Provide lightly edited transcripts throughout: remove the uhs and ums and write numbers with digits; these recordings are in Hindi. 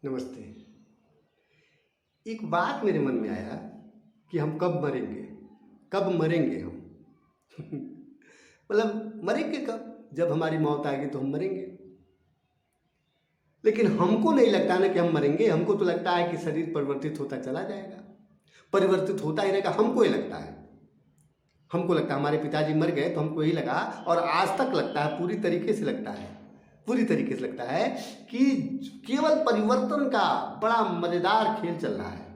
नमस्ते। एक बात मेरे मन में आया कि हम कब मरेंगे? कब मरेंगे हम? मतलब मरेंगे कब? जब हमारी मौत आएगी तो हम मरेंगे। लेकिन हमको नहीं लगता ना कि हम मरेंगे। हमको तो लगता है कि शरीर परिवर्तित होता चला जाएगा, परिवर्तित होता ही रहेगा। हमको ही लगता है, हमको लगता है हमारे पिताजी मर गए तो हमको यही लगा, और आज तक लगता है, पूरी तरीके से लगता है, पूरी तरीके से लगता है कि केवल परिवर्तन का बड़ा मजेदार खेल चल रहा है।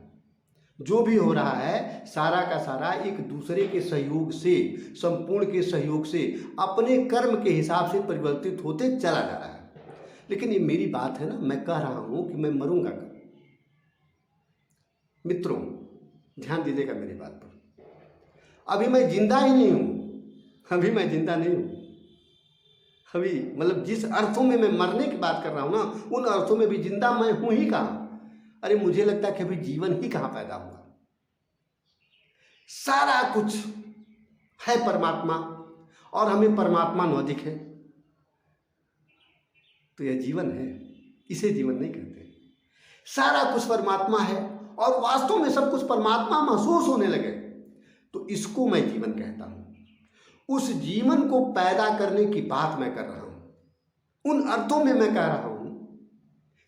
जो भी हो रहा है सारा का सारा एक दूसरे के सहयोग से, संपूर्ण के सहयोग से, अपने कर्म के हिसाब से परिवर्तित होते चला जा रहा है। लेकिन ये मेरी बात है ना, मैं कह रहा हूं कि मैं मरूंगा कब। मित्रों ध्यान दीजिएगा मेरी बात पर। अभी मैं जिंदा ही नहीं हूं, अभी मैं जिंदा नहीं हूं। अभी मतलब जिस अर्थों में मैं मरने की बात कर रहा हूं ना, उन अर्थों में भी जिंदा मैं हूं ही कहां। अरे मुझे लगता है कि अभी जीवन ही कहां पैदा हुआ। सारा कुछ है परमात्मा और हमें परमात्मा न दिखे तो यह जीवन है, इसे जीवन नहीं कहते। सारा कुछ परमात्मा है और वास्तव में सब कुछ परमात्मा महसूस होने लगे तो इसको मैं जीवन कहता हूं। उस जीवन को पैदा करने की बात मैं कर रहा हूं। उन अर्थों में मैं कह रहा हूं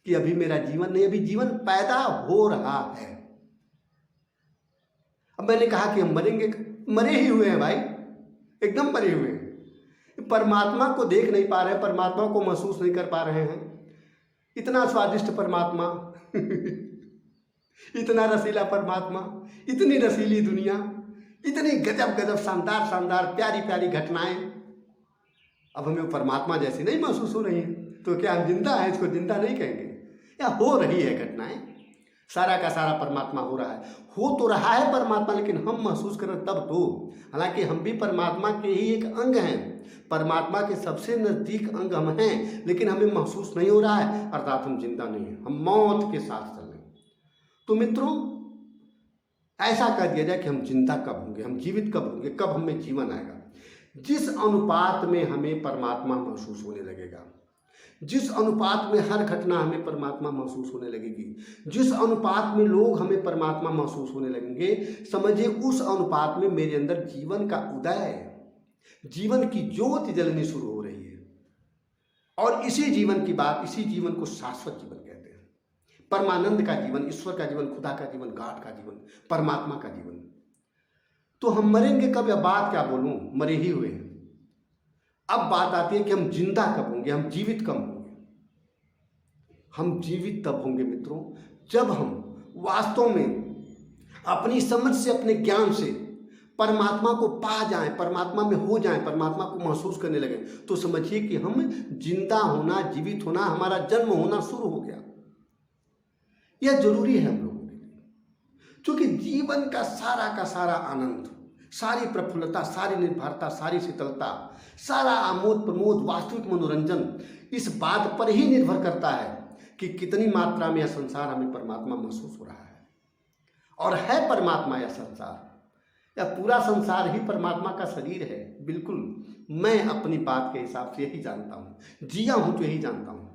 कि अभी मेरा जीवन नहीं, अभी जीवन पैदा हो रहा है। अब मैंने कहा कि हम मरेंगे, मरे ही हुए हैं भाई, एकदम मरे हुए हैं। परमात्मा को देख नहीं पा रहे, परमात्मा को महसूस नहीं कर पा रहे हैं। इतना स्वादिष्ट परमात्मा इतना रसीला परमात्मा, इतनी रसीली दुनिया, इतनी गजब गजब शानदार शानदार प्यारी प्यारी घटनाएं, अब हमें परमात्मा जैसी नहीं महसूस हो रही हैं। तो क्या हम जिंदा हैं? इसको जिंदा नहीं कहेंगे। या हो रही है घटनाएं, सारा का सारा परमात्मा हो रहा है, हो तो रहा है परमात्मा, लेकिन हम महसूस करें तब तो। हालांकि हम भी परमात्मा के ही एक अंग हैं, परमात्मा के सबसे नजदीक अंग हम हैं, लेकिन हमें महसूस नहीं हो रहा है, अर्थात हम जिंदा नहीं हैं, हम मौत के साथ चल रहे हैं। तो मित्रों ऐसा कह दिया जाए कि हम जिंदा कब होंगे, हम जीवित कब होंगे, कब हमें जीवन आएगा? जिस अनुपात में हमें परमात्मा महसूस होने लगेगा, जिस अनुपात में हर घटना हमें परमात्मा महसूस होने लगेगी, जिस अनुपात में लोग हमें परमात्मा महसूस होने लगेंगे, समझिए उस अनुपात में मेरे अंदर जीवन का उदय है, जीवन की ज्योति जलनी शुरू हो रही है। और इसी जीवन की बात, इसी जीवन को शाश्वत जीवन कहते हैं। परमानंद का जीवन, ईश्वर का जीवन, खुदा का जीवन, गॉड का जीवन, परमात्मा का जीवन। तो हम मरेंगे कब, या बात क्या बोलूं, मरे ही हुए हैं। अब बात आती है कि हम जिंदा कब होंगे, हम जीवित कब होंगे। हम जीवित तब होंगे मित्रों जब हम वास्तव में अपनी समझ से, अपने ज्ञान से परमात्मा को पा जाएं, परमात्मा में हो जाएं, परमात्मा को महसूस करने लगे। तो समझिए कि हम जिंदा होना, जीवित होना, हमारा जन्म होना शुरू हो गया। यह जरूरी है हम लोगों के लिए, क्योंकि जीवन का सारा आनंद, सारी प्रफुल्लता, सारी निर्भरता, सारी शीतलता, सारा आमोद प्रमोद, वास्तविक मनोरंजन इस बात पर ही निर्भर करता है कि कितनी मात्रा में यह संसार हमें परमात्मा महसूस हो रहा है। और है परमात्मा यह संसार, या पूरा संसार ही परमात्मा का शरीर है। बिल्कुल, मैं अपनी बात के हिसाब से यही जानता हूँ, जिया हूँ तो यही जानता हूँ।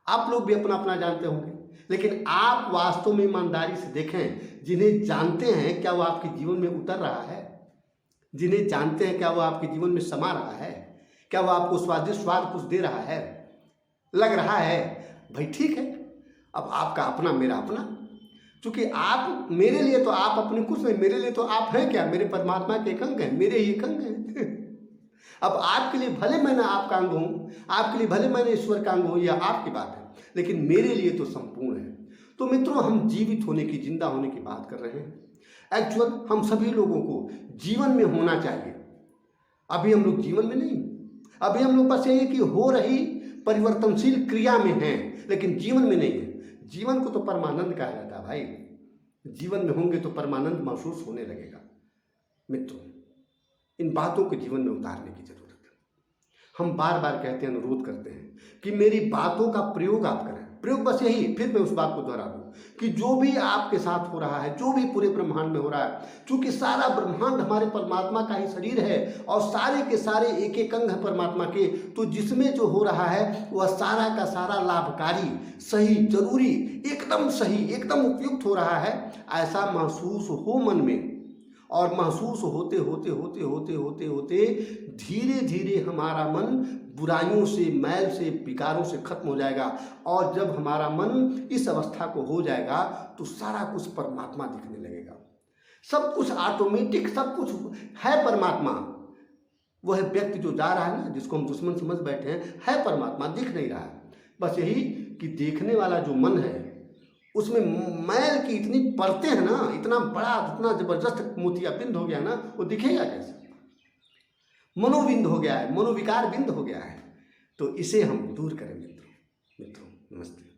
आप लोग भी अपना अपना जानते होंगे, लेकिन आप वास्तव में ईमानदारी से देखें, जिन्हें जानते हैं क्या वो आपके जीवन में उतर रहा है? जिन्हें जानते हैं क्या वो आपके जीवन में समा रहा है? क्या वो आपको स्वादिष्ट स्वाद कुछ दे रहा है, लग रहा है? भाई ठीक है, अब आपका अपना, मेरा अपना। क्योंकि आप मेरे लिए तो आप अपने कुछ नहीं, मेरे लिए तो आप हैं क्या? मेरे परमात्मा के एक अंग हैं, मेरे ही एक अंग हैं। अब आपके लिए भले मैं ना आपका अंग हूं, आपके लिए भले मैंने ईश्वर का अंग हूं, यह आपकी बात है, लेकिन मेरे लिए तो संपूर्ण है। तो मित्रों हम जीवित होने की, जिंदा होने की बात कर रहे हैं। एक्चुअल हम सभी लोगों को जीवन में होना चाहिए। अभी हम लोग जीवन में नहीं, अभी हम लोग बस यही कि हो रही परिवर्तनशील क्रिया में हैं, लेकिन जीवन में नहीं है। जीवन को तो परमानंद कहा जाता है भाई। जीवन में होंगे तो परमानंद महसूस होने लगेगा। मित्रों इन बातों को जीवन में उतारने की जरूरत है। हम बार बार कहते हैं, अनुरोध करते हैं कि मेरी बातों का प्रयोग आप करें, प्रयोग बस यही, फिर मैं उस बात को दोहरा दूं कि जो भी आपके साथ हो रहा है, जो भी पूरे ब्रह्मांड में हो रहा है, चूंकि सारा ब्रह्मांड हमारे परमात्मा का ही शरीर है और सारे के सारे एक एक अंग है परमात्मा के, तो जिसमें जो हो रहा है वह सारा का सारा लाभकारी, सही, जरूरी, एकदम सही, एकदम उपयुक्त हो रहा है, ऐसा महसूस हो मन में। और महसूस होते होते होते होते होते होते धीरे धीरे हमारा मन बुराइयों से, मैल से, विकारों से खत्म हो जाएगा। और जब हमारा मन इस अवस्था को हो जाएगा तो सारा कुछ परमात्मा दिखने लगेगा, सब कुछ ऑटोमेटिक, सब कुछ है परमात्मा। वह व्यक्ति जो जा रहा है ना, जिसको हम दुश्मन समझ बैठे हैं, है परमात्मा, दिख नहीं रहा है। बस यही कि देखने वाला जो मन है उसमें मैल की इतनी परतें हैं ना, इतना बड़ा, इतना जबरदस्त मोतियाबिंद हो गया ना, वो दिखेगा कैसे? मनोबिंद हो गया है, मनोविकार बिंद हो गया है। तो इसे हम दूर करें मित्रों। नमस्ते।